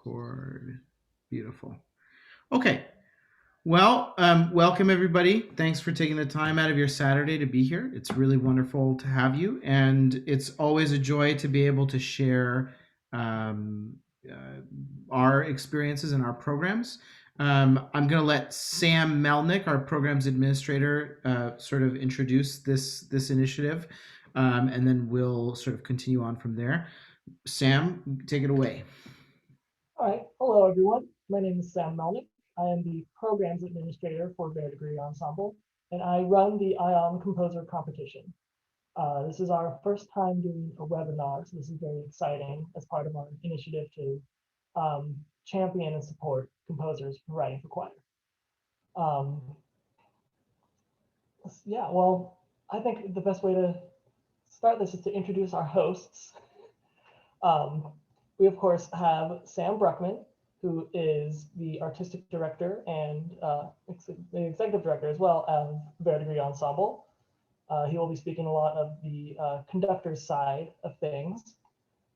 Record. Beautiful. Okay. Well, welcome everybody. Thanks for taking the time out of your Saturday to be here. It's really wonderful to have you, and it's always a joy to be able to share um, uh, our experiences and our programs. I'm going to let Sam Melnick, our programs administrator, sort of introduce this initiative, and then we'll sort of continue on from there. Sam, take it away. All right. Hello, everyone. My name is Sam Melnick. I am the Programs Administrator for Verdigris Ensemble, and I run the ION Composer Competition. This is our first time doing a webinar, so this is very exciting as part of our initiative to champion and support composers writing for choir. Um, yeah, well, I think the best way to start this is to introduce our hosts. Um, we, of course, have Sam Brukhman, who is the artistic director and the executive director as well of Verdigris Ensemble. He will be speaking a lot of the conductor's side of things.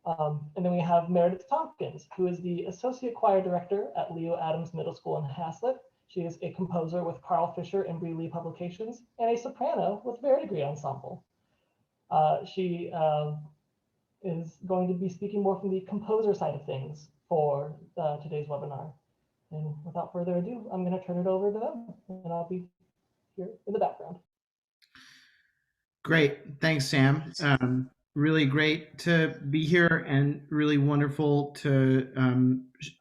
And then we have Meredith Tompkins, who is the associate choir director at Leo Adams Middle School in Haslet. She is a composer with Carl Fischer and BriLee publications and a soprano with Verdigris Ensemble. She is going to be speaking more from the composer side of things for today's webinar. And without further ado, I'm going to turn it over to them, and I'll be here in the background. Great. Thanks, Sam. Really great to be here and really wonderful to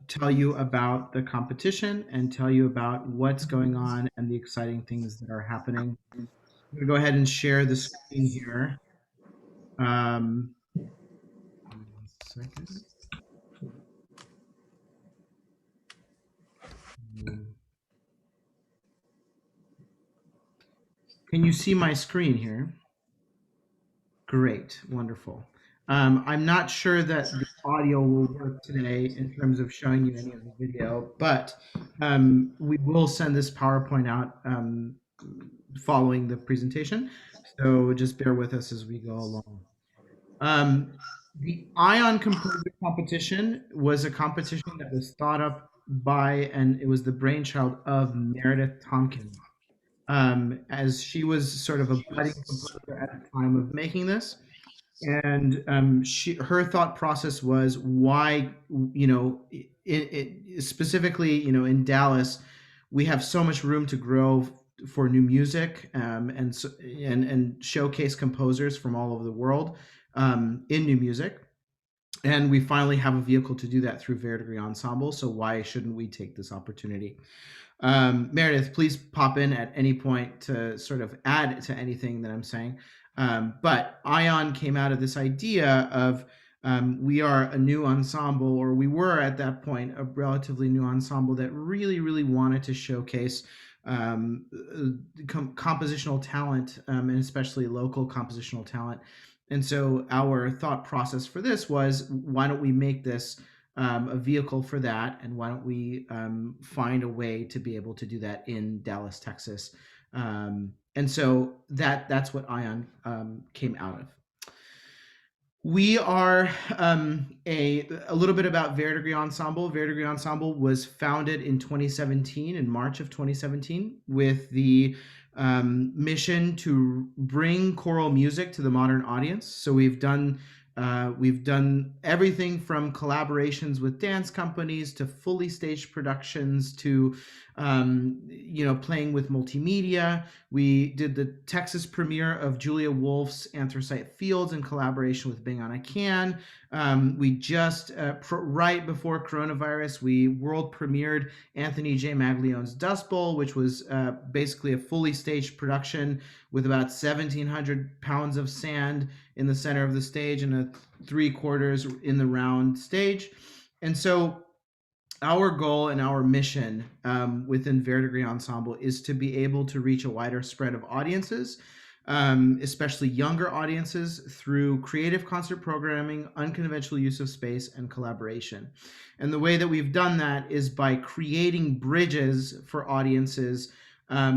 tell you about the competition and tell you about what's going on and the exciting things that are happening. I'm going to go ahead and share the screen here. Give me 1 second. Can you see my screen here? Great, wonderful. I'm not sure that the audio will work today in terms of showing you any of the video, but we will send this PowerPoint out following the presentation. So just bear with us as we go along. The Ion Composer Competition was a competition that was thought up by, and it was the brainchild of Meredith Tompkins. As she was sort of a budding composer at the time of making this. And her thought process was why, specifically, in Dallas, we have so much room to grow for new music and showcase composers from all over the world in new music. And we finally have a vehicle to do that through Verdigris Ensemble. So why shouldn't we take this opportunity? Meredith, please pop in at any point to sort of add to anything that I'm saying. But Ion came out of this idea of we are a new ensemble, or we were at that point a relatively new ensemble that really, really wanted to showcase compositional talent, and especially local compositional talent. And so our thought process for this was, why don't we make this a vehicle for that, and why don't we find a way to be able to do that in Dallas, Texas? And so that's what Ion came out of. We are a little bit about Verdigris Ensemble. Verdigris Ensemble was founded in 2017, in March of 2017, with the mission to bring choral music to the modern audience. So we've done everything from collaborations with dance companies to fully staged productions to playing with multimedia. We did the Texas premiere of Julia Wolf's Anthracite Fields in collaboration with Bang on a Can. We just, right before coronavirus, we world premiered Anthony J. Maglione's Dust Bowl, which was basically a fully staged production with about 1,700 pounds of sand in the center of the stage and a 3/4 in the round stage. And so our goal and our mission within Verdigris Ensemble is to be able to reach a wider spread of audiences, especially younger audiences, through creative concert programming, unconventional use of space, and collaboration. And the way that we've done that is by creating bridges for audiences,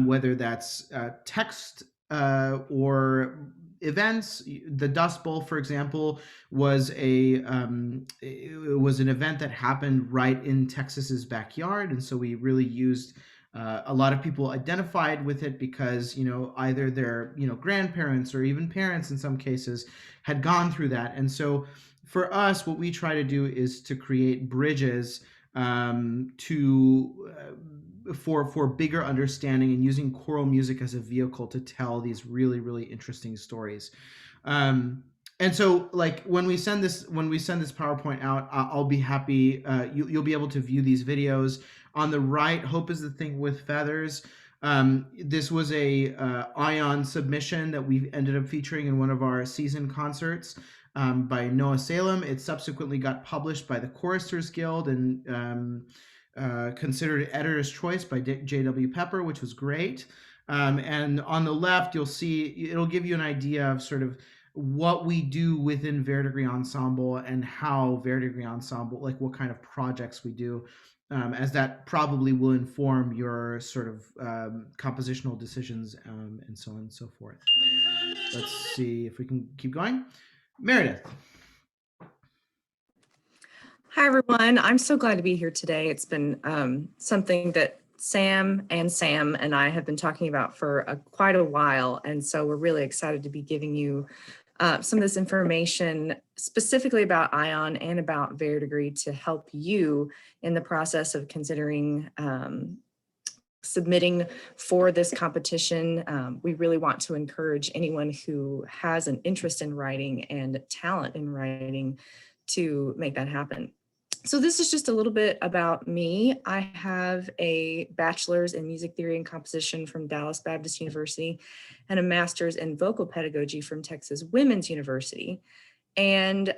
whether that's text or events. The Dust Bowl, for example, was it was an event that happened right in Texas's backyard, and so we really used. A lot of people identified with it because either their grandparents or even parents in some cases had gone through that, and so for us, what we try to do is to create bridges to for bigger understanding and using choral music as a vehicle to tell these really really interesting stories. And so like when we send this PowerPoint out, I'll be happy. You'll be able to view these videos. On the right, Hope is the Thing with Feathers. This was a Ion submission that we ended up featuring in one of our season concerts by Noah Salem. It subsequently got published by the Choristers Guild and considered editor's choice by J.W. Pepper, which was great. And on the left, you'll see it'll give you an idea of sort of what we do within Verdigris Ensemble and how Verdigris Ensemble, like what kind of projects we do, as that probably will inform your sort of compositional decisions and so on and so forth. Let's see if we can keep going. Meredith. Hi, everyone. I'm so glad to be here today. It's been something that Sam and I have been talking about for quite a while. And so we're really excited to be giving you some of this information specifically about Ion and about Verdigris to help you in the process of considering submitting for this competition. We really want to encourage anyone who has an interest in writing and talent in writing to make that happen. So this is just a little bit about me. I have a bachelor's in music theory and composition from Dallas Baptist University and a master's in vocal pedagogy from Texas Women's University. And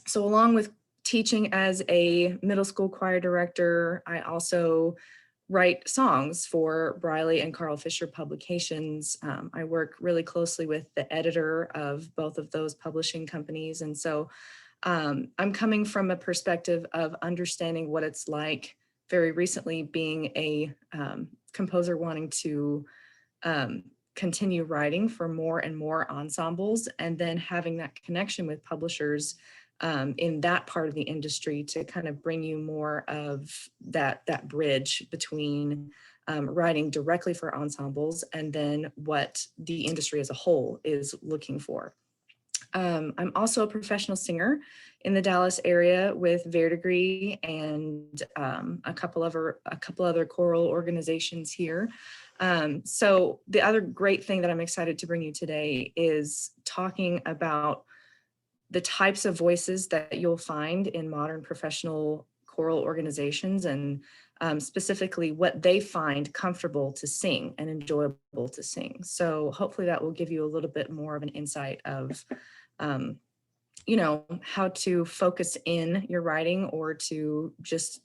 so along with teaching as a middle school choir director, I also write songs for BriLee and Carl Fischer publications. I work really closely with the editor of both of those publishing companies. And so I'm coming from a perspective of understanding what it's like very recently being a composer wanting to continue writing for more and more ensembles, and then having that connection with publishers in that part of the industry to kind of bring you more of that bridge between writing directly for ensembles and then what the industry as a whole is looking for. I'm also a professional singer in the Dallas area with Verdigris and a couple other choral organizations here. So the other great thing that I'm excited to bring you today is talking about the types of voices that you'll find in modern professional choral organizations and specifically what they find comfortable to sing and enjoyable to sing. So hopefully that will give you a little bit more of an insight of how to focus in your writing or to just,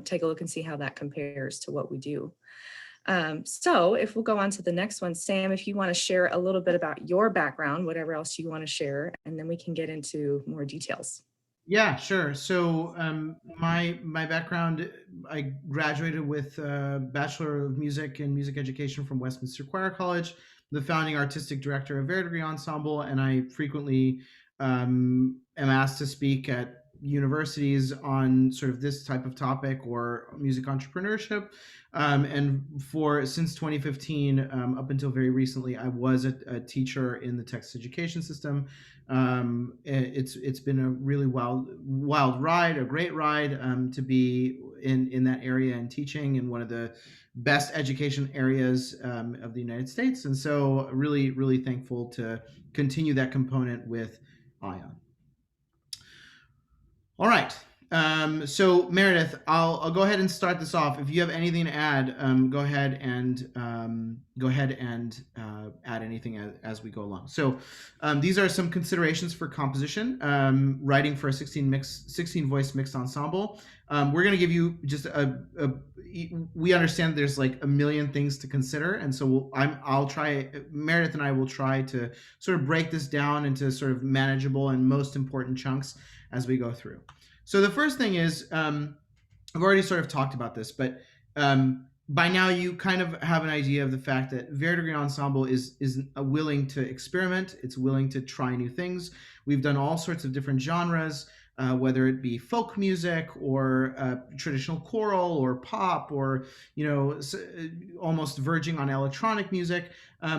take a look and see how that compares to what we do. So if we'll go on to the next one, Sam, if you want to share a little bit about your background, whatever else you want to share, and then we can get into more details. Yeah, sure. So my background, I graduated with a Bachelor of Music and Music Education from Westminster Choir College, the founding artistic director of Verdigris Ensemble, and I frequently am asked to speak at universities on sort of this type of topic or music entrepreneurship. And since 2015 up until very recently, I was a teacher in the Texas education system. It's been a really wild ride, a great ride to be in that area and teaching in one of the best education areas of the United States. And so really, really thankful to continue that component with Ion. All right. So Meredith, I'll go ahead and start this off. If you have anything to add, go ahead and add anything as we go along. So these are some considerations for composition, writing for a 16 voice mixed ensemble. We're going to give you just we understand there's like a million things to consider, and so Meredith and I will try to sort of break this down into sort of manageable and most important chunks as we go through. So the first thing is, I've already sort of talked about this, but by now you kind of have an idea of the fact that Verdigris Ensemble is willing to experiment. It's willing to try new things. We've done all sorts of different genres, whether it be folk music or traditional choral or pop or almost verging on electronic music.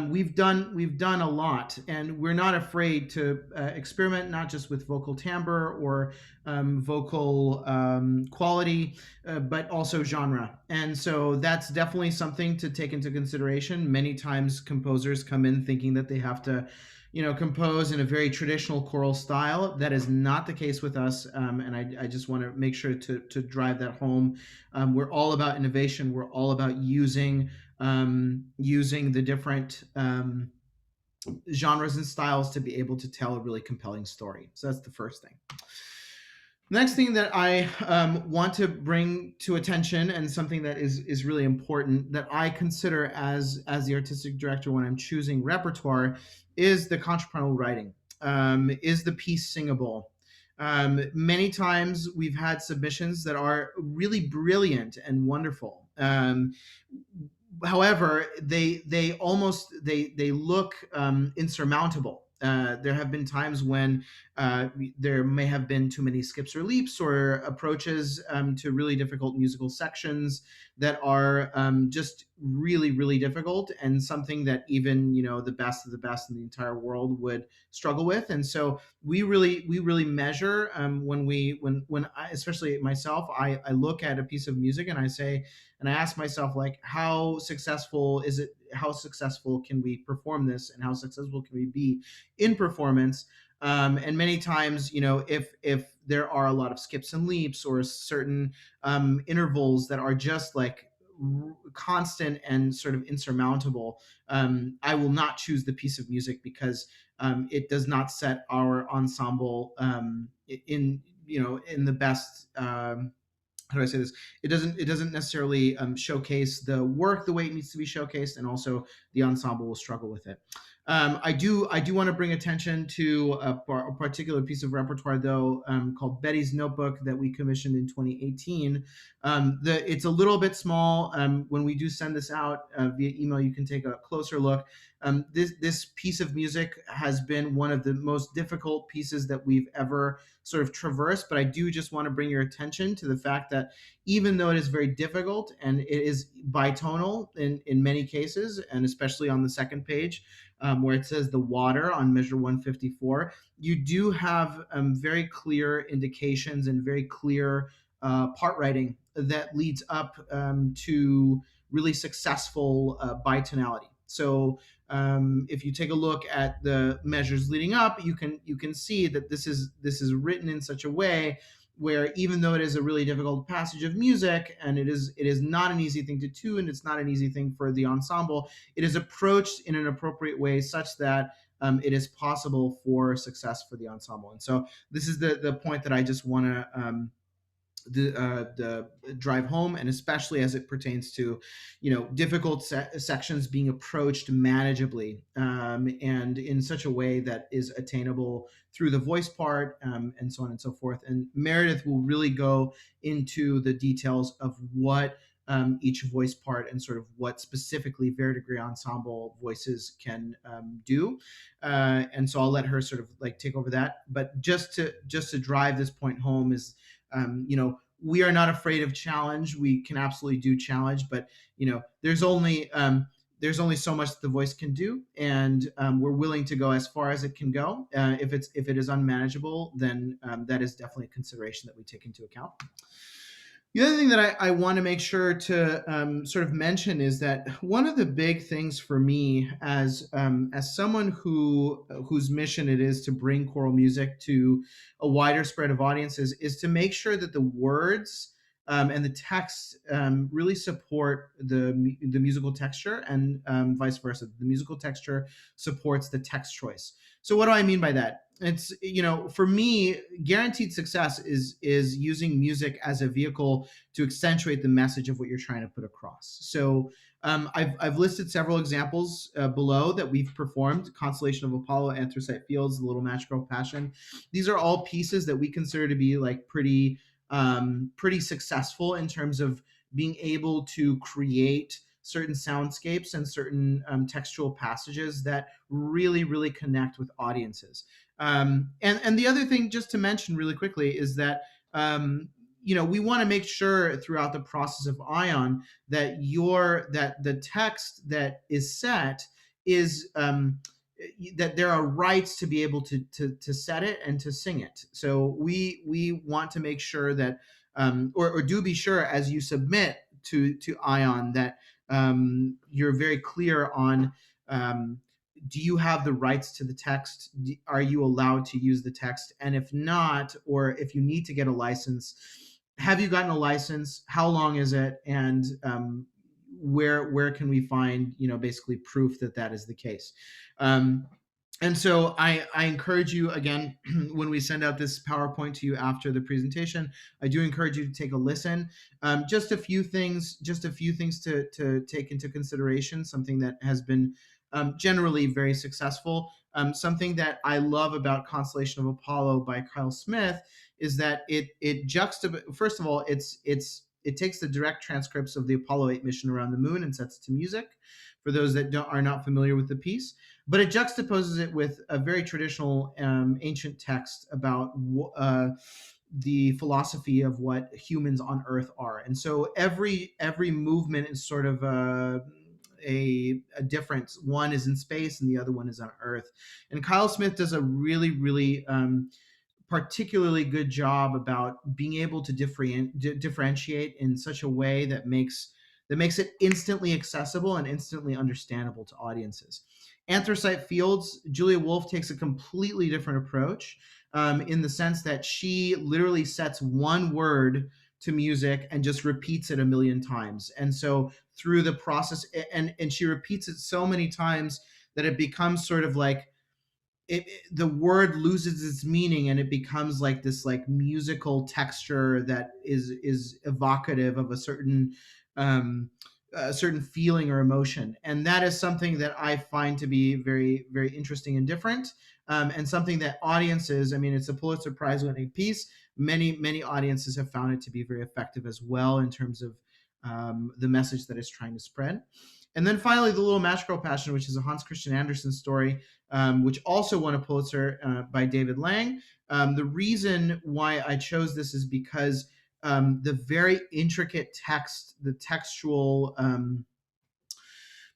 We've done a lot, and we're not afraid to experiment, not just with vocal timbre or vocal quality, but also genre. And so that's definitely something to take into consideration. Many times composers come in thinking that they have to, compose in a very traditional choral style. That is not the case with us. And I just want to make sure to drive that home. We're all about innovation. We're all about using the different genres and styles to be able to tell a really compelling story. So that's the first thing. Next thing that I want to bring to attention, and something that is really important that I consider as the artistic director when I'm choosing repertoire, is the contrapuntal writing. Is the piece singable? Many times we've had submissions that are really brilliant and wonderful. However, they look insurmountable. There have been times when there may have been too many skips or leaps or approaches to really difficult musical sections that are just really, really difficult, and something that even the best of the best in the entire world would struggle with. And so we really measure when I, especially myself, I look at a piece of music and I ask myself, like, how successful is it? How successful can we perform this, and how successful can we be in performance? And many times, if there are a lot of skips and leaps or certain intervals that are just like constant and sort of insurmountable, I will not choose the piece of music, because it does not set our ensemble in the best. How do I say this? It doesn't necessarily showcase the work the way it needs to be showcased, and also the ensemble will struggle with it. I do want to bring attention to a particular piece of repertoire, though, called Betty's Notebook, that we commissioned in 2018. It's a little bit small. When we do send this out via email, you can take a closer look. This piece of music has been one of the most difficult pieces that we've ever sort of traversed, but I do just want to bring your attention to the fact that even though it is very difficult and it is bitonal in many cases, and especially on the second page, where it says the water on measure 154, you do have very clear indications and very clear part writing that leads up to really successful bitonality. So if you take a look at the measures leading up, you can see that this is written in such a way where, even though it is a really difficult passage of music, and it is not an easy thing to tune, it's not an easy thing for the ensemble, it is approached in an appropriate way such that it is possible for success for the ensemble. And so this is the point that I just want to the drive home, and especially as it pertains to difficult sections being approached manageably, and in such a way that is attainable through the voice part, and so on and so forth. And Meredith will really go into the details of what each voice part and sort of what specifically Verdigris Ensemble voices can do, and so I'll let her sort of like take over that. But just to drive this point home is, we are not afraid of challenge. We can absolutely do challenge, but there's only so much the voice can do, and we're willing to go as far as it can go. If it is unmanageable, then that is definitely a consideration that we take into account. The other thing that I want to make sure to sort of mention is that one of the big things for me, as someone whose mission it is to bring choral music to a wider spread of audiences, is to make sure that the words and the text really support the musical texture, and vice versa. The musical texture supports the text choice. So what do I mean by that? It's, for me, guaranteed success is using music as a vehicle to accentuate the message of what you're trying to put across. So I've listed several examples below that we've performed: Constellation of Apollo, Anthracite Fields, The Little Match Girl Passion. These are all pieces that we consider to be like pretty successful in terms of being able to create certain soundscapes and certain textual passages that really, really connect with audiences. And the other thing, just to mention really quickly, is that we want to make sure throughout the process of Ion that the text that is set is that there are rights to be able to set it and to sing it. So we want to make sure that or do be sure as you submit to Ion that you're very clear on do you have the rights to the text? Are you allowed to use the text? And if not, or if you need to get a license, have you gotten a license? How long is it? And where can we find basically proof that that is the case? And so I encourage you again when we send out this PowerPoint to you after the presentation, I do encourage you to take a listen. Just a few things to take into consideration. Something that has been generally very successful. Something that I love about Constellation of Apollo by Kyle Smith is that first of all, it takes the direct transcripts of the Apollo 8 mission around the moon and sets it to music. For those that are not familiar with the piece, but it juxtaposes it with a very traditional ancient text about the philosophy of what humans on Earth are. And so every movement is sort of a difference. One is in space and the other one is on Earth. And Kyle Smith does a really, really particularly good job about being able to differentiate in such a way that makes it instantly accessible and instantly understandable to audiences. Anthracite Fields, Julia Wolf takes a completely different approach in the sense that she literally sets one word to music and just repeats it a million times. And so through the process, and she repeats it so many times that it becomes sort of like the word loses its meaning and it becomes like this like musical texture that is evocative of a certain feeling or emotion. And that is something that I find to be very, very interesting and different. And something that audiences, I mean, it's a Pulitzer Prize winning piece. Many audiences have found it to be very effective as well in terms of the message that it's trying to spread. And then finally, The Little Magical Passion, which is a Hans Christian Andersen story, which also won a Pulitzer by David Lang. The reason why I chose this is because the very intricate text, the textual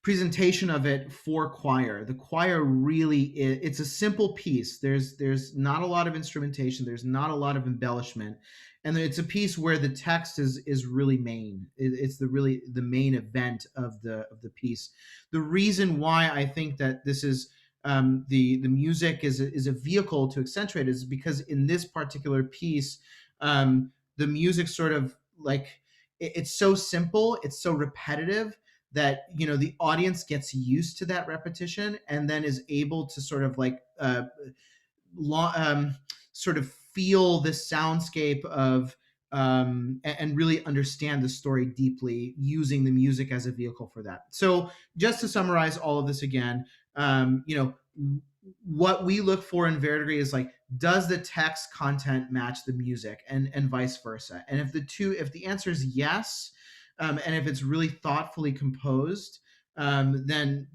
presentation of it for choir. The choir really it's a simple piece. There's not a lot of instrumentation. There's not a lot of embellishment. And it's a piece where the text is really main. It's the main event of the piece. The reason why I think that this is the music is a vehicle to accentuate is because in this particular piece, the music sort of like it's so simple, it's so repetitive that the audience gets used to that repetition and then is able to sort of like sort of feel the soundscape of and really understand the story deeply using the music as a vehicle for that. So just to summarize all of this again, what we look for in Verdigris is like, does the text content match the music and vice versa? And if the answer is yes, and if it's really thoughtfully composed, then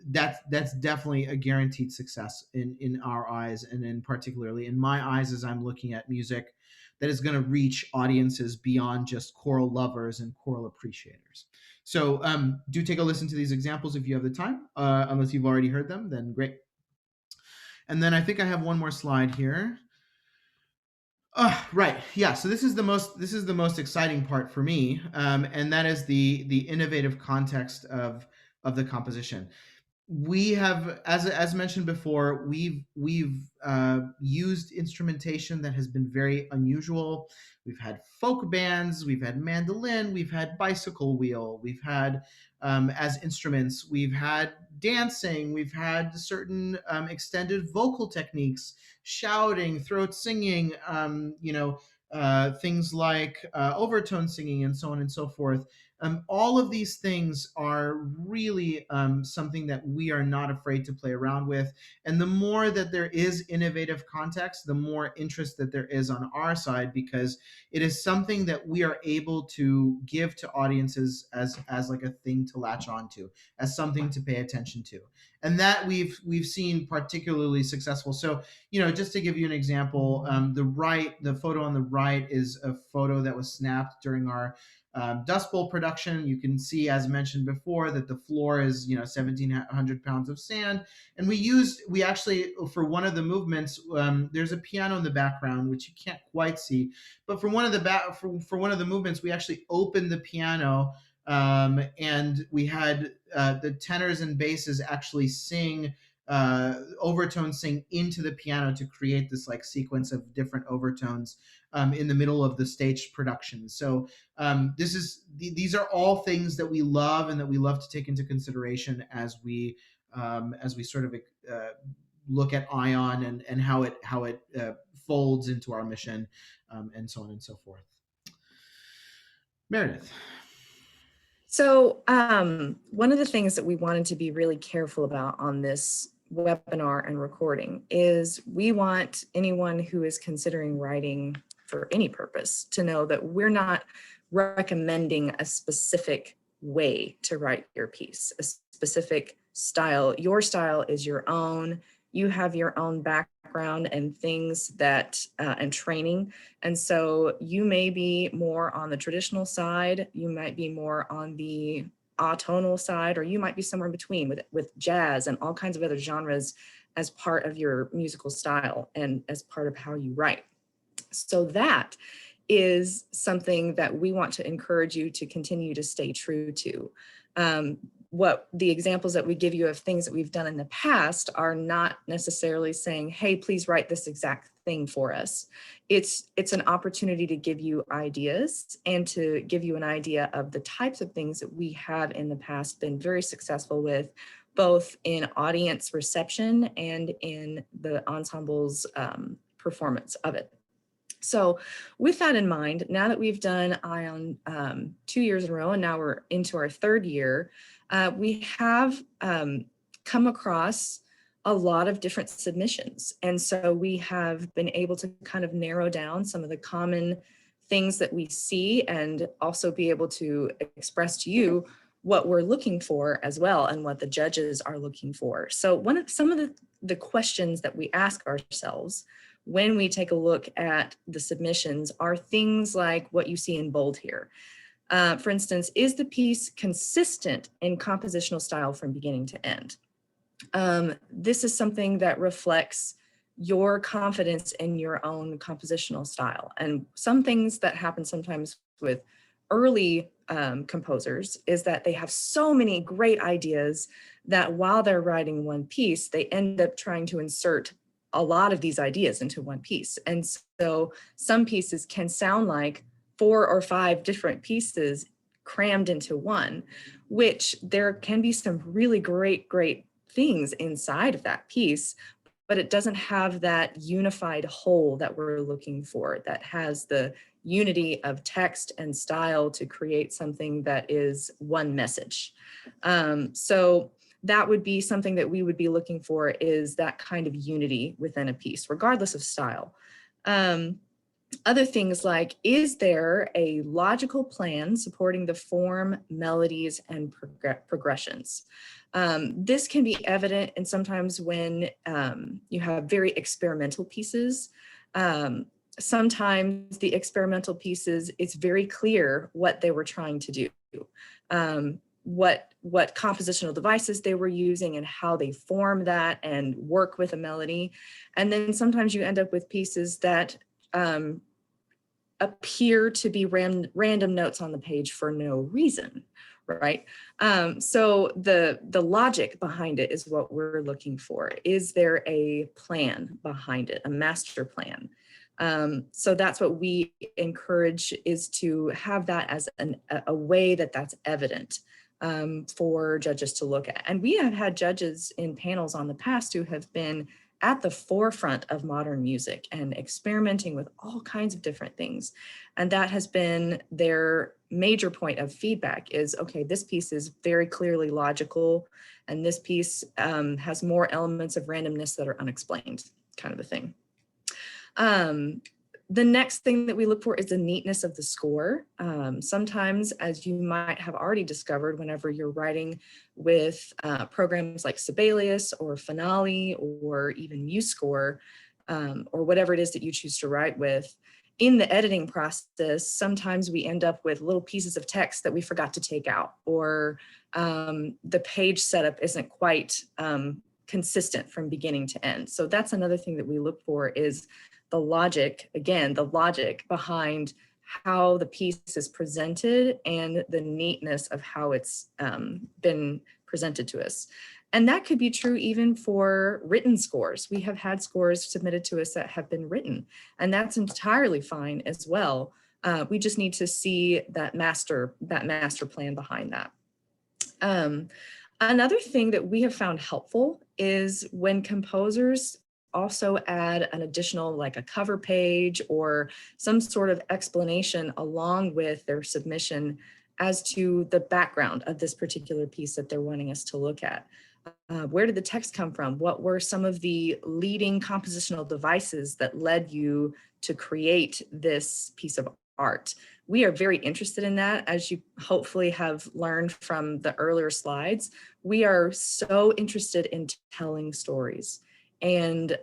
that's definitely a guaranteed success in our eyes, and in particularly in my eyes as I'm looking at music that is going to reach audiences beyond just choral lovers and choral appreciators. So do take a listen to these examples if you have the time. Unless you've already heard them, then great. And then I think I have one more slide here. Right. Yeah. So this is the most exciting part for me, and that is the innovative context of the composition. We have, as mentioned before, we've used instrumentation that has been very unusual. We've had folk bands, we've had mandolin, we've had bicycle wheel, we've had as instruments, we've had dancing, we've had certain extended vocal techniques, shouting, throat singing, things like overtone singing, and so on and so forth. All of these things are really something that we are not afraid to play around with. And the more that there is innovative context, the more interest that there is on our side, because it is something that we are able to give to audiences as like a thing to latch onto, as something to pay attention to. And that we've seen particularly successful. So, just to give you an example, the photo on the right is a photo that was snapped during our Dust Bowl production. You can see, as mentioned before, that the floor is 1,700 pounds of sand, and we actually, for one of the movements, there's a piano in the background which you can't quite see, but for one of the movements, we actually opened the piano, and we had the tenors and basses actually sing overtones, sing into the piano to create this like sequence of different overtones in the middle of the staged production. So these are all things that we love and that we love to take into consideration as we sort of look at Ion and how it folds into our mission, and so on and so forth. Meredith. So one of the things that we wanted to be really careful about on this webinar and recording is we want anyone who is considering writing for any purpose to know that we're not recommending a specific way to write your piece, a specific style. Your style is your own. You have your own background and things that, and training. And so you may be more on the traditional side, you might be more on the atonal side, or you might be somewhere in between with jazz and all kinds of other genres as part of your musical style and as part of how you write. So that is something that we want to encourage you to continue to stay true to. What the examples that we give you of things that we've done in the past are not necessarily saying, hey, please write this exact thing for us. It's an opportunity to give you ideas and to give you an idea of the types of things that we have in the past been very successful with, both in audience reception and in the ensemble's performance of it. So with that in mind, now that we've done Ion 2 years in a row, and now we're into our third year, we have come across a lot of different submissions. And so we have been able to kind of narrow down some of the common things that we see and also be able to express to you what we're looking for as well and what the judges are looking for. So some of the questions that we ask ourselves when we take a look at the submissions are things like what you see in bold here. For instance, is the piece consistent in compositional style from beginning to end? This is something that reflects your confidence in your own compositional style. And some things that happen sometimes with early composers is that they have so many great ideas that while they're writing one piece, they end up trying to insert a lot of these ideas into one piece. And so some pieces can sound like 4 or 5 different pieces crammed into one, which there can be some really great things inside of that piece, but it doesn't have that unified whole that we're looking for, that has the unity of text and style to create something that is one message. So that would be something that we would be looking for, is that kind of unity within a piece, regardless of style. Other things like, is there a logical plan supporting the form, melodies, and progressions? This can be evident, and sometimes when you have very experimental pieces, sometimes the experimental pieces, it's very clear what they were trying to do. What compositional devices they were using and how they form that and work with a melody. And then sometimes you end up with pieces that appear to be random notes on the page for no reason, right? So the logic behind it is what we're looking for. Is there a plan behind it, a master plan? So that's what we encourage, is to have that as a way that's evident for judges to look at. And we have had judges in panels on the past who have been at the forefront of modern music and experimenting with all kinds of different things. And that has been their major point of feedback is, okay, this piece is very clearly logical, and this piece has more elements of randomness that are unexplained, kind of a thing. The next thing that we look for is the neatness of the score. Sometimes, as you might have already discovered, whenever you're writing with programs like Sibelius or Finale or even MuseScore, or whatever it is that you choose to write with, in the editing process, sometimes we end up with little pieces of text that we forgot to take out, or the page setup isn't quite consistent from beginning to end. So that's another thing that we look for is the logic, again, the logic behind how the piece is presented and the neatness of how it's been presented to us. And that could be true even for written scores. We have had scores submitted to us that have been written, and that's entirely fine as well. We just need to see that master plan behind that. Another thing that we have found helpful is when composers also add an additional, like a cover page or some sort of explanation along with their submission as to the background of this particular piece that they're wanting us to look at. Where did the text come from? What were some of the leading compositional devices that led you to create this piece of art? We are very interested in that, as you hopefully have learned from the earlier slides. We are so interested in telling stories and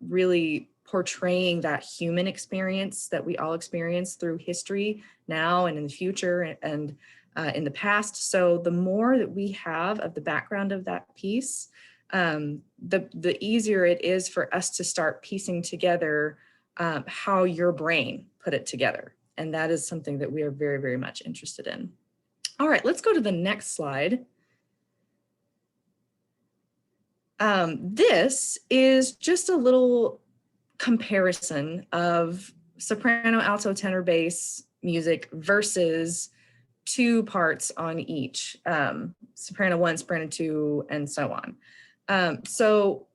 really portraying that human experience that we all experience through history now and in the future and in the past. So the more that we have of the background of that piece, the easier it is for us to start piecing together how your brain put it together. And that is something that we are very, very much interested in. All right, let's go to the next slide. This is just a little comparison of soprano, alto, tenor, bass music versus two parts on each, soprano 1, soprano 2, and so on. So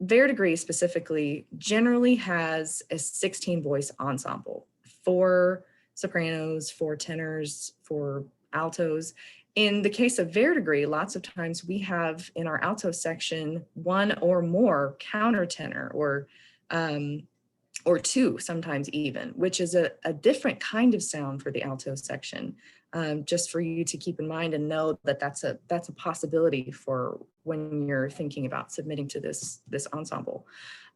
Verdigris specifically generally has a 16 voice ensemble, 4 sopranos, 4 tenors, 4 altos. In the case of Verdigris, lots of times we have in our alto section 1 or more countertenor or 2 sometimes even, which is a different kind of sound for the alto section. Just for you to keep in mind and know that that's a possibility for when you're thinking about submitting to this ensemble.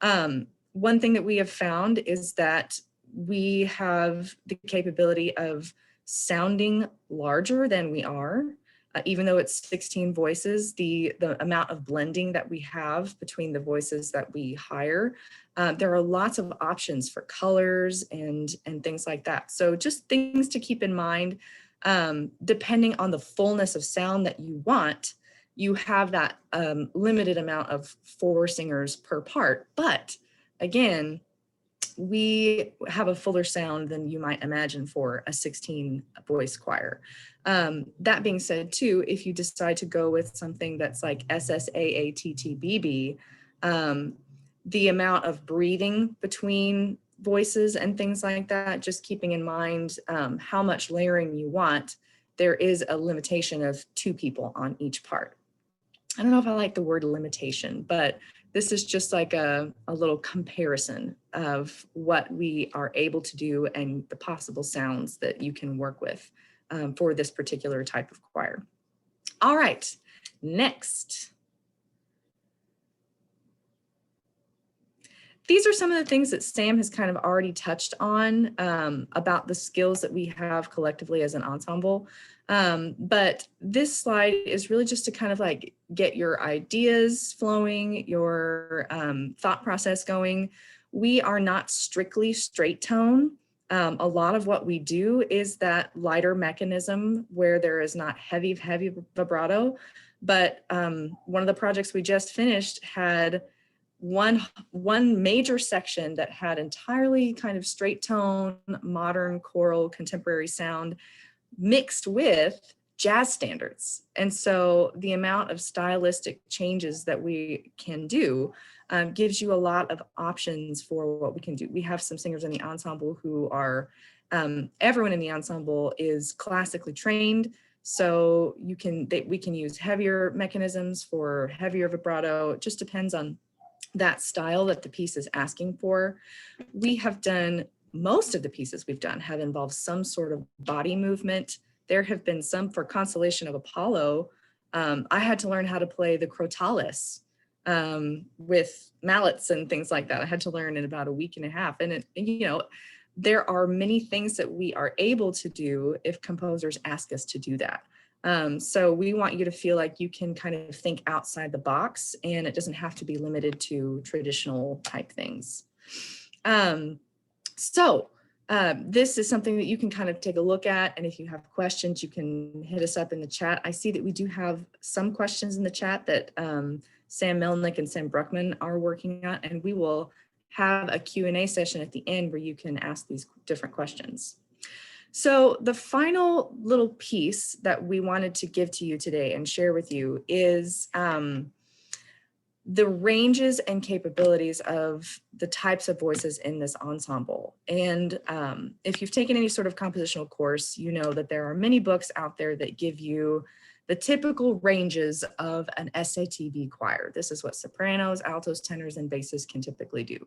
One thing that we have found is that we have the capability of sounding larger than we are. Even though it's 16 voices, the amount of blending that we have between the voices that we hire, there are lots of options for colors and things like that. So just things to keep in mind. Depending on the fullness of sound that you want, you have that limited amount of 4 singers per part. But again, we have a fuller sound than you might imagine for a 16 voice choir. That being said too, if you decide to go with something that's like SSAATTBB, the amount of breathing between voices and things like that, just keeping in mind how much layering you want, there is a limitation of 2 people on each part. I don't know if I like the word limitation, but this is just like a little comparison of what we are able to do and the possible sounds that you can work with for this particular type of choir. All right, next. These are some of the things that Sam has kind of already touched on about the skills that we have collectively as an ensemble. But this slide is really just to kind of like get your ideas flowing, your thought process going. We are not strictly straight tone. A lot of what we do is that lighter mechanism where there is not heavy vibrato. But one of the projects we just finished had one major section that had entirely kind of straight tone, modern choral, contemporary sound mixed with jazz standards. And so the amount of stylistic changes that we can do gives you a lot of options for what we can do. We have some singers in the ensemble who are, everyone in the ensemble is classically trained. So we can use heavier mechanisms for heavier vibrato. It just depends on that style that the piece is asking for. We have done, most of the pieces we've done have involved some sort of body movement. There have been some for Constellation of Apollo. I had to learn how to play the crotalis with mallets and things like that. I had to learn in about a week and a half. And there are many things that we are able to do if composers ask us to do that. So we want you to feel like you can kind of think outside the box, and it doesn't have to be limited to traditional type things. This is something that you can kind of take a look at. And if you have questions, you can hit us up in the chat. I see that we do have some questions in the chat that Sam Melnick and Sam Brukhman are working on, and we will have a Q&A session at the end where you can ask these different questions. So the final little piece that we wanted to give to you today and share with you is the ranges and capabilities of the types of voices in this ensemble. And if you've taken any sort of compositional course, you know that there are many books out there that give you the typical ranges of an SATB choir. This is what sopranos, altos, tenors, and basses can typically do.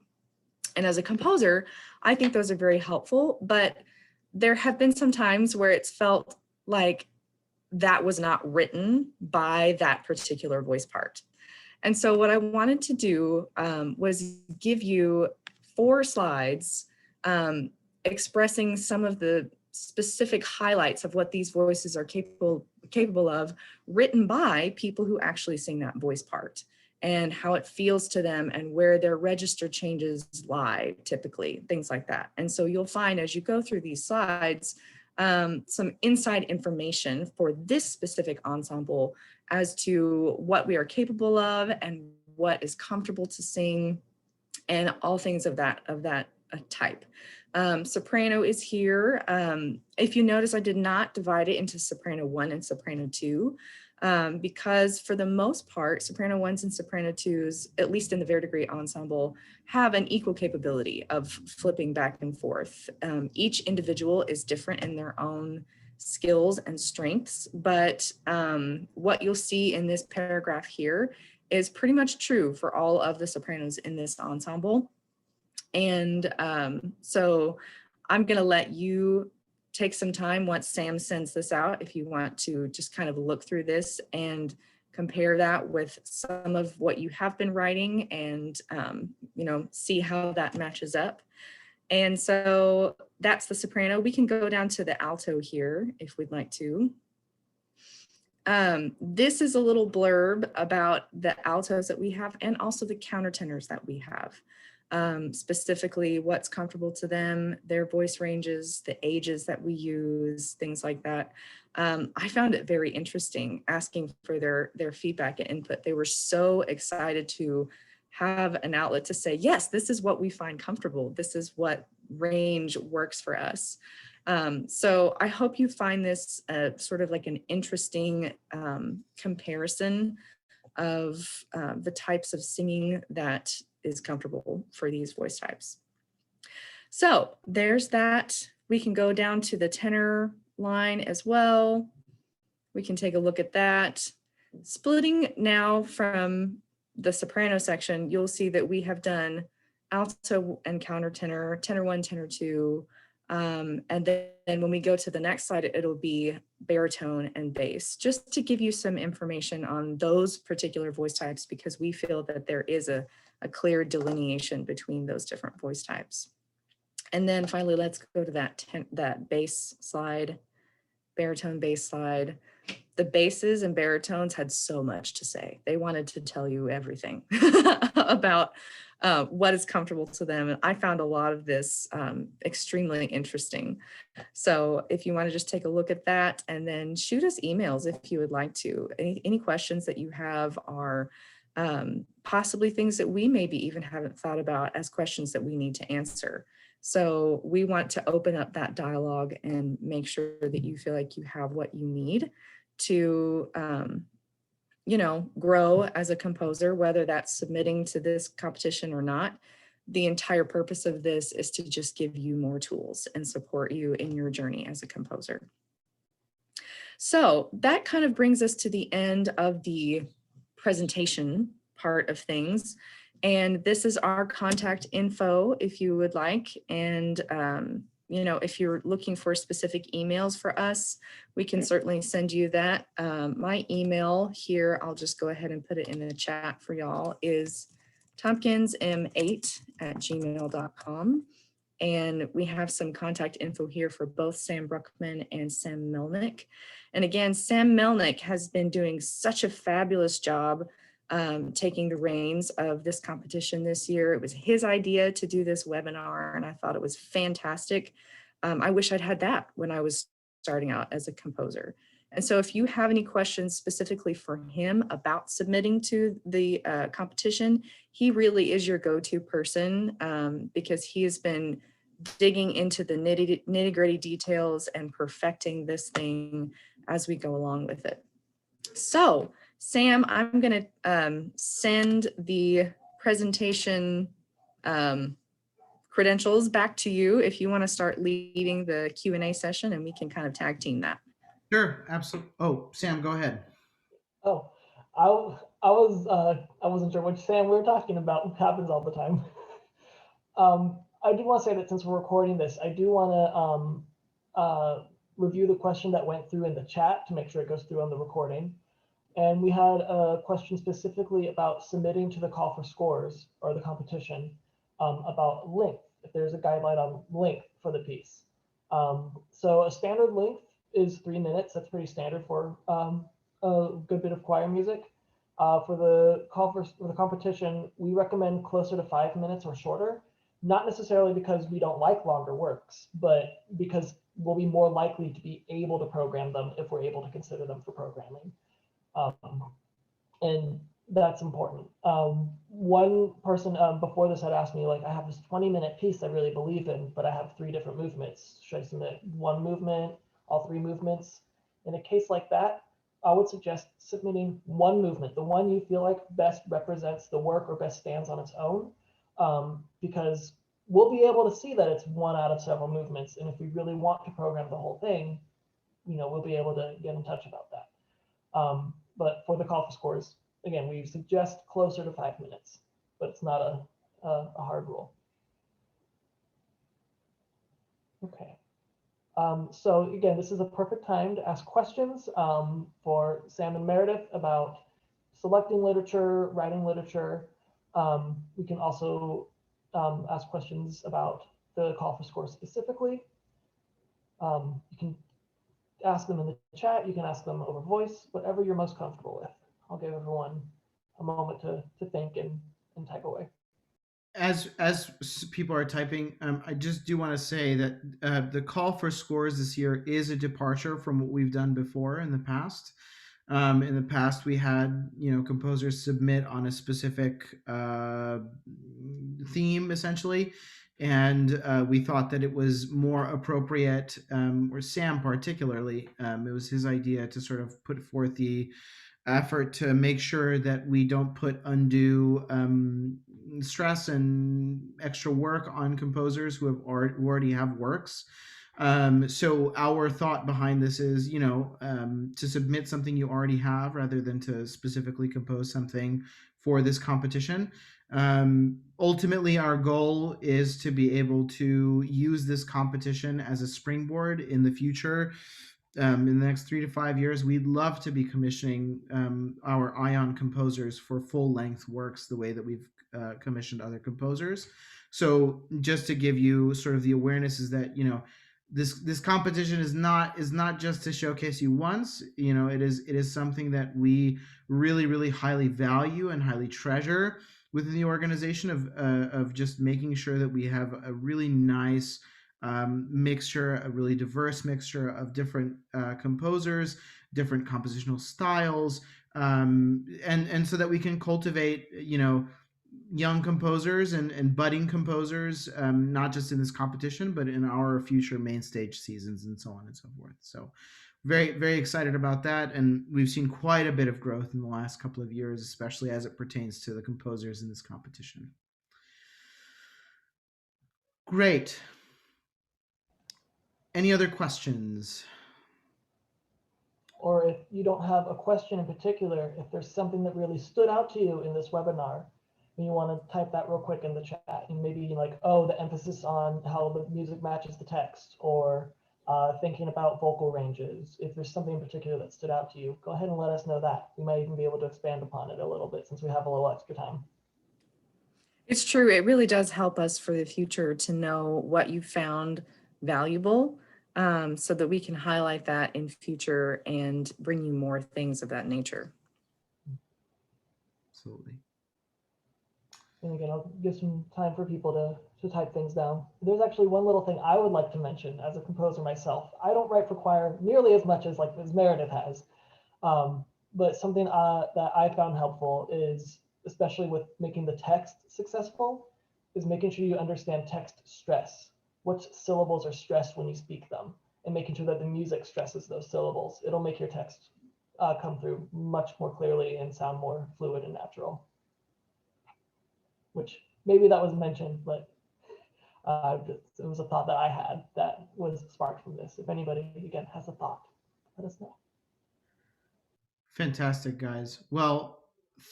And as a composer, I think those are very helpful, but there have been some times where it's felt like that was not written by that particular voice part. And so what I wanted to do was give you 4 slides expressing some of the specific highlights of what these voices are capable of, written by people who actually sing that voice part, and how it feels to them and where their register changes lie, typically, things like that. And so you'll find as you go through these slides, some inside information for this specific ensemble as to what we are capable of and what is comfortable to sing and all things of that type. Soprano is here. If you notice, I did not divide it into Soprano 1 and Soprano 2. Because for the most part, Soprano 1s and Soprano 2s, at least in the Verdigris Ensemble, have an equal capability of flipping back and forth. Each individual is different in their own skills and strengths, but what you'll see in this paragraph here is pretty much true for all of the sopranos in this ensemble. And so I'm going to let you take some time once Sam sends this out, if you want to just kind of look through this and compare that with some of what you have been writing and, see how that matches up. And so that's the soprano. We can go down to the alto here if we'd like to. This is a little blurb about the altos that we have and also the countertenors that we have. Specifically what's comfortable to them, their voice ranges, the ages that we use, things like that. I found it very interesting asking for their feedback and input. They were so excited to have an outlet to say, yes, this is what we find comfortable. This is what range works for us. So I hope you find this sort of like an interesting comparison of the types of singing that is comfortable for these voice types. So there's that. We can go down to the tenor line as well. We can take a look at that. Splitting now from the soprano section, you'll see that we have done alto and countertenor, tenor 1, tenor 2, and then when we go to the next slide, it'll be baritone and bass, just to give you some information on those particular voice types, because we feel that there is a clear delineation between those different voice types. And then finally, let's go to that bass slide, baritone bass slide. The basses and baritones had so much to say. They wanted to tell you everything about what is comfortable to them. And I found a lot of this extremely interesting. So if you want to just take a look at that and then shoot us emails if you would like to. Any questions that you have are possibly things that we maybe even haven't thought about as questions that we need to answer. So we want to open up that dialogue and make sure that you feel like you have what you need to, grow as a composer, whether that's submitting to this competition or not. The entire purpose of this is to just give you more tools and support you in your journey as a composer. So that kind of brings us to the end of the presentation part of things. And this is our contact info if you would like. And, if you're looking for specific emails for us, we can certainly send you that. My email here, I'll just go ahead and put it in the chat for y'all, is tompkinsm8@gmail.com. And we have some contact info here for both Sam Brukhman and Sam Melnick. And again, Sam Melnick has been doing such a fabulous job taking the reins of this competition this year. It was his idea to do this webinar, and I thought it was fantastic. I wish I'd had that when I was starting out as a composer. And so if you have any questions specifically for him about submitting to the competition, he really is your go-to person because he has been digging into the nitty-gritty details and perfecting this thing as we go along with it. So Sam, I'm going to send the presentation credentials back to you if you want to start leading the Q&A session, and we can kind of tag team that. Sure, absolutely. Oh, Sam, go ahead. Oh, I wasn't sure which Sam we were talking about. It happens all the time. I do want to say that since we're recording this, I do want to review the question that went through in the chat to make sure it goes through on the recording. And we had a question specifically about submitting to the call for scores or the competition about length, if there's a guideline on length for the piece. So a standard length is 3 minutes. That's pretty standard for a good bit of choir music. For the competition, we recommend closer to 5 minutes or shorter, not necessarily because we don't like longer works, but because we'll be more likely to be able to program them if we're able to consider them for programming. And that's important. One person before this had asked me, like, I have this 20-minute piece I really believe in, but I have 3 different movements. Should I submit one movement, all 3 movements? In a case like that, I would suggest submitting one movement, the one you feel like best represents the work or best stands on its own, because we'll be able to see that it's one out of several movements. And if we really want to program the whole thing, we'll be able to get in touch about that. But for the call for scores, again, we suggest closer to 5 minutes, but it's not a hard rule. Okay. So again, this is a perfect time to ask questions for Sam and Meredith about selecting literature, writing literature. We can also ask questions about the call for scores specifically. You can ask them in the chat, you can ask them over voice, whatever you're most comfortable with. I'll give everyone a moment to think and type away. As people are typing, I just do want to say that the call for scores this year is a departure from what we've done before in the past. In the past, we had composers submit on a specific theme, essentially, and we thought that it was more appropriate, or Sam particularly, it was his idea to sort of put forth the effort to make sure that we don't put undue stress and extra work on composers who already have works. So our thought behind this is, to submit something you already have rather than to specifically compose something for this competition. Ultimately, our goal is to be able to use this competition as a springboard in the future. In the next 3 to 5 years, we'd love to be commissioning our ION composers for full-length works the way that we've commissioned other composers. So just to give you sort of the awareness is that, this competition is not just to showcase you once. It is something that we really, really highly value and highly treasure within the organization of just making sure that we have a really nice mixture, a really diverse mixture of different composers, different compositional styles, and so that we can cultivate, young composers and budding composers, not just in this competition, but in our future main stage seasons and so on and so forth. So very, very excited about that. And we've seen quite a bit of growth in the last couple of years, especially as it pertains to the composers in this competition. Great. Any other questions? Or if you don't have a question in particular, if there's something that really stood out to you in this webinar, and you want to type that real quick in the chat, and maybe like, oh, the emphasis on how the music matches the text, or thinking about vocal ranges. If there's something in particular that stood out to you, go ahead and let us know that. We might even be able to expand upon it a little bit since we have a little extra time. It's true. It really does help us for the future to know what you found valuable, so that we can highlight that in future and bring you more things of that nature. Absolutely. And again, I'll give some time for people to type things down. There's actually one little thing I would like to mention as a composer myself. I don't write for choir nearly as much as Meredith has. But something that I found helpful is, especially with making the text successful, is making sure you understand text stress. What syllables are stressed when you speak them, and making sure that the music stresses those syllables. It'll make your text come through much more clearly and sound more fluid and natural. Which maybe that was mentioned, but it was a thought that I had that was sparked from this. If anybody, again, has a thought, let us know. Fantastic, guys. Well,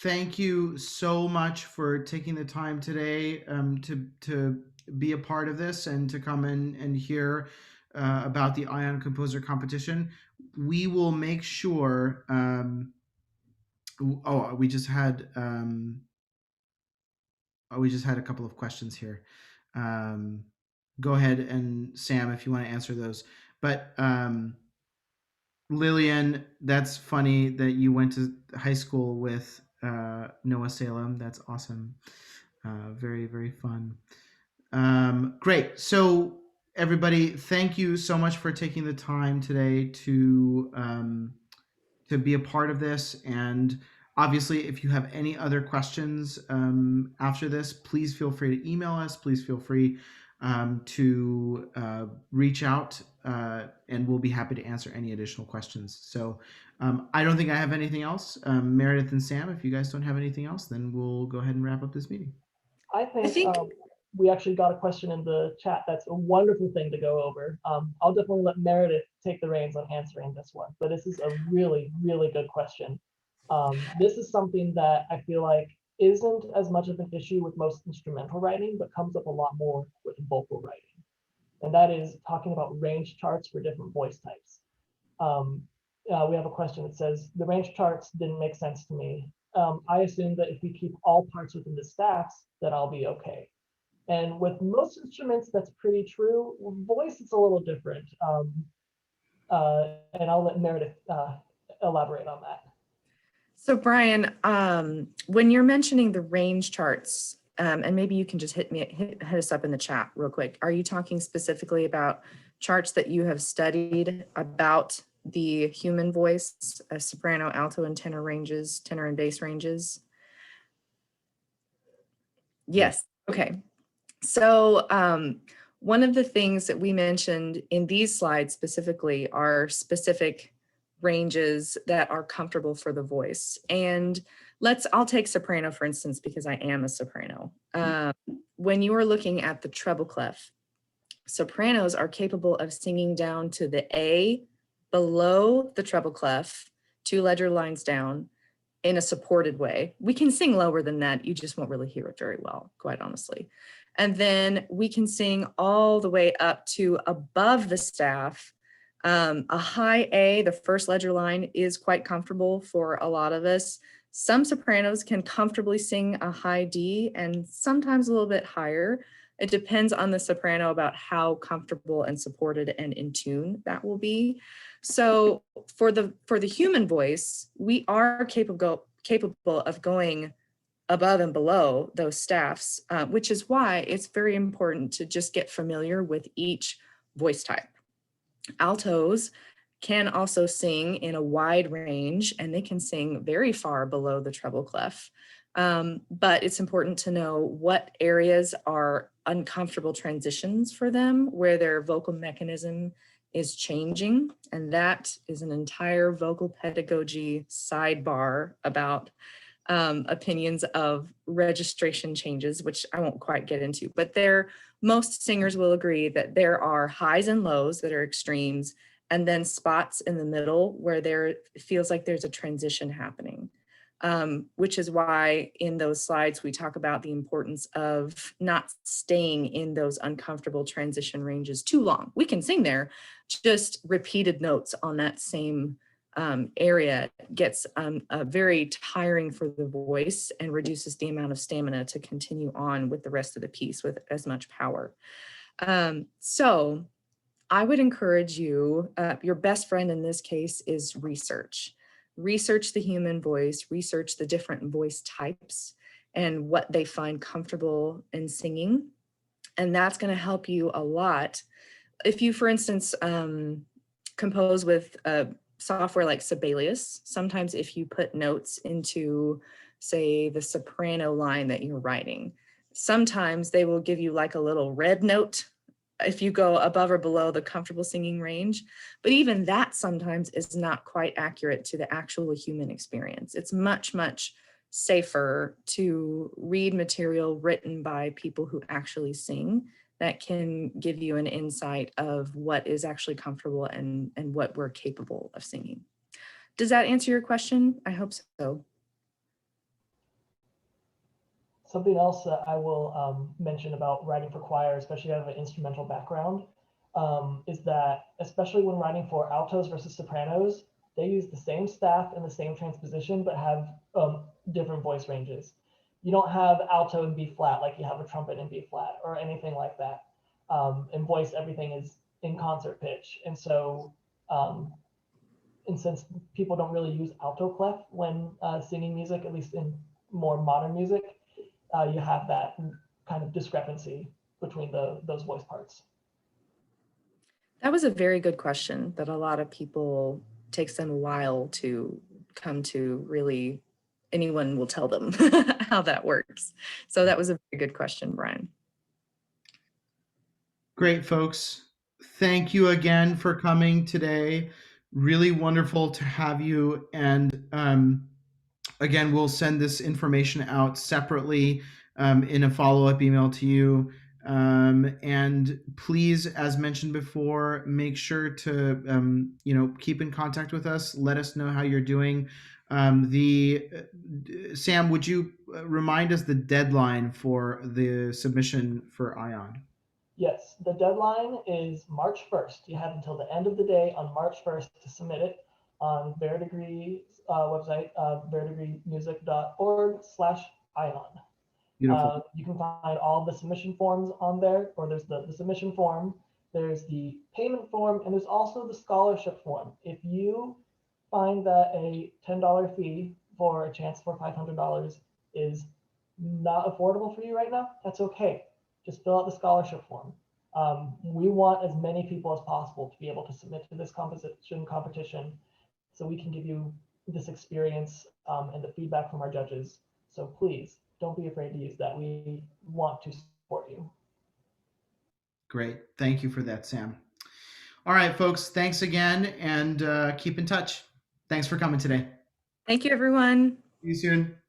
thank you so much for taking the time today to be a part of this and to come in and hear about the Ion Composer Competition. We will make sure. We just had a couple of questions here. Go ahead and Sam, if you want to answer those. But Lillian, that's funny that you went to high school with Noah Salem. That's awesome. Very, very fun. Great. So everybody, thank you so much for taking the time today to be a part of this. And obviously, if you have any other questions after this, please feel free to email us. Please feel free to reach out, and we'll be happy to answer any additional questions. So I don't think I have anything else. Meredith and Sam, if you guys don't have anything else, then we'll go ahead and wrap up this meeting. I think we actually got a question in the chat. That's a wonderful thing to go over. I'll definitely let Meredith take the reins on answering this one, but this is a really, really good question. This is something that I feel like isn't as much of an issue with most instrumental writing, but comes up a lot more with vocal writing. And that is talking about range charts for different voice types. We have a question that says, the range charts didn't make sense to me. I assume that if we keep all parts within the staffs, that I'll be okay. And with most instruments, that's pretty true. Voice, it's a little different. And I'll let Meredith elaborate on that. So Brian, when you're mentioning the range charts, and maybe you can just hit us up in the chat real quick. Are you talking specifically about charts that you have studied about the human voice, soprano, alto, and tenor ranges, tenor and bass ranges? Yes. Okay. So one of the things that we mentioned in these slides specifically are specific ranges that are comfortable for the voice. And I'll take soprano, for instance, because I am a soprano. When you are looking at the treble clef, sopranos are capable of singing down to the A below the treble clef, 2 ledger lines down, in a supported way. We can sing lower than that. You just won't really hear it very well, quite honestly. And then we can sing all the way up to above the staff. A high A, the first ledger line, is quite comfortable for a lot of us. Some sopranos can comfortably sing a high D and sometimes a little bit higher. It depends on the soprano about how comfortable and supported and in tune that will be. So for the human voice, we are capable of going above and below those staffs, which is why it's very important to just get familiar with each voice type. Altos can also sing in a wide range, and they can sing very far below the treble clef. But it's important to know what areas are uncomfortable transitions for them, where their vocal mechanism is changing. And that is an entire vocal pedagogy sidebar about opinions of registration changes, which I won't quite get into, but most singers will agree that there are highs and lows that are extremes, and then spots in the middle where it feels like there's a transition happening. Which is why in those slides, we talk about the importance of not staying in those uncomfortable transition ranges too long. We can sing there, just repeated notes on that same area gets very tiring for the voice and reduces the amount of stamina to continue on with the rest of the piece with as much power. So I would encourage you, your best friend in this case is research. Research the human voice, research the different voice types and what they find comfortable in singing. And that's going to help you a lot. If you, for instance, compose with software like Sibelius, sometimes if you put notes into, say, the soprano line that you're writing, sometimes they will give you like a little red note if you go above or below the comfortable singing range. But even that sometimes is not quite accurate to the actual human experience. It's much, much safer to read material written by people who actually sing that can give you an insight of what is actually comfortable and what we're capable of singing. Does that answer your question? I hope so. Something else that I will mention about writing for choir, especially if you have an instrumental background, is that especially when writing for altos versus sopranos, they use the same staff and the same transposition, but have different voice ranges. You don't have alto in B flat like you have a trumpet in B flat or anything like that. In voice, everything is in concert pitch. And so, and since people don't really use alto clef when singing music, at least in more modern music, you have that kind of discrepancy between those voice parts. That was a very good question that a lot of people takes them a while to come to really, anyone will tell them how that works. So that was a very good question, Brian. Great, folks. Thank you again for coming today. Really wonderful to have you. And again, we'll send this information out separately in a follow-up email to you. And please, as mentioned before, make sure to keep in contact with us. Let us know how you're doing. Sam, would you remind us the deadline for the submission for ION? Yes, the deadline is March 1st. You have until the end of the day on March 1st to submit it on Verdigris website, verdigrismusic.org/ION. Beautiful. You can find all the submission forms on there, or there's the submission form, there's the payment form, and there's also the scholarship form. If you find that a $10 fee for a chance for $500 is not affordable for you right now, that's okay. Just fill out the scholarship form. We want as many people as possible to be able to submit to this competition so we can give you this experience and the feedback from our judges. So please don't be afraid to use that. We want to support you. Great. Thank you for that, Sam. All right, folks, thanks again, and keep in touch. Thanks for coming today. Thank you, everyone. See you soon.